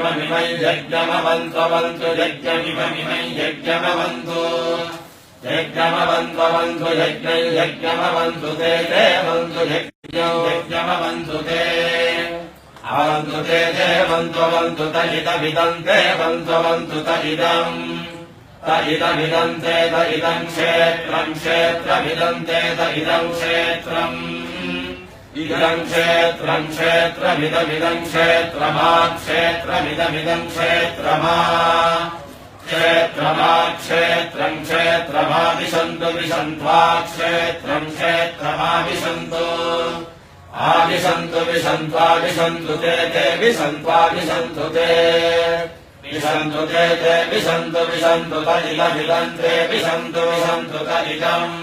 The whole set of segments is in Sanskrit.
यज्ञमिममिमै यज्ञमवन्त्ववन्तु यज्ञमिममिमै यज्ञमवन्तु यज्ञमवन्त्ववन्तु यज्ञै यज्ञमवन्तु ते वन्तु यज्ञौ यज्ञमवन्तु ते अवन्तु ते वन्त्ववन्तु त इदमिदम् ते वन्त्ववन्तु त इदम् त इदमिदम् ते त इदम् क्षेत्रम् क्षेत्रमिदम् ते त इदम् क्षेत्रम् इदम् क्षेत्रम् क्षेत्रमिदमिदम् क्षेत्रमा क्षेत्रमिदमिदम् क्षेत्रमा क्षेत्रमा क्षेत्रम् क्षेत्रमा विशन्तु विशन्त्वा क्षेत्रम् क्षेत्रमा विशन्तु आविशन्तु विशन्त्वा विशन्तु ते विशन्त्वा विशन्तु ते विशन्तु ते विशन्तु विशन्तु तदिदमिदम् ते विशन्तु विशन्तु तदिदम्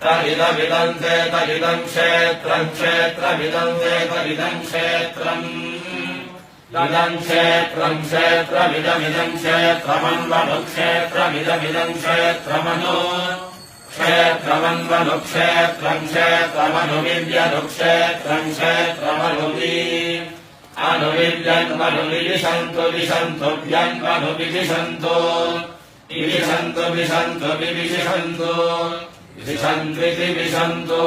तदिदमिदम् ते तदिदम् क्षेत्रम् क्षेत्रमिदम् ते तदिदम् क्षेत्रम् इदम् क्षेत्रम् क्षेत्रमिदमिदम् क्षेत्रमन्वनु क्षेत्रमिदमिदम् क्षेत्रमनु क्षेत्रमन्वनु क्षेत्रम् क्षेत्रमनुविद्यनु क्षेत्रम् क्षेत्रमनुवि अनुविद्यन्वनुविशन्तु विशन्तु व्यन्वनुविशन्तु विशन्तु विशन्तु विविशन्तु विशन्त्विति विशन्तु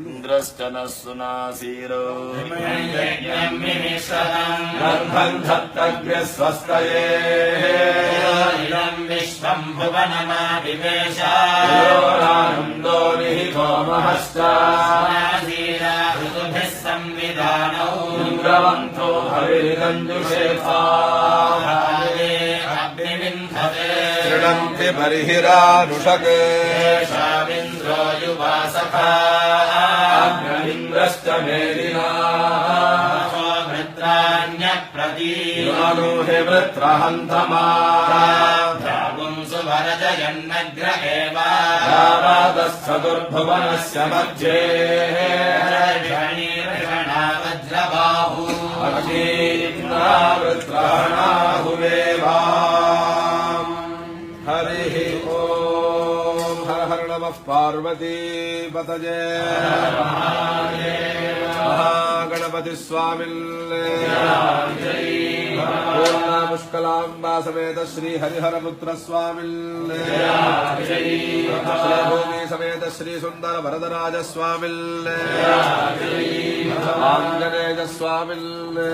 इन्द्रश्च नः सुनासीरो गर्भम् धत्तग्र्यः स्वस्तये इदम् विश्वम् भुवनमाविवेशानन्दो निहितो महश्च ऋतुभिः संविधानौ इन्द्रवन्तो हविरिदञ्जुषेथा अग्निविन्धते शृणन्ति बर्हिरानुषक् शाविन्द्रो युवासखा इन्द्रश्च मेदिना भृत्राण्यप्रतीमानुहे वृत्रहन्तमा भ्रागुंसु वरजयन्नग्र एवादश्चतुर्भुवनस्य मध्ये ऋषणा वज्रबाहु वृत्रहणाहुवेवा हरिः ओम् हर हर नमः पार्वती पतये महागणपति स्वामिन्ने पूर्णामुष्कलाम्बा समेत श्री हरिहरपुत्र स्वामिन्ने श्रीभूमि समेत श्री सुंदर वरदराज स्वामिन्ने आंजनेय स्वामिन्ने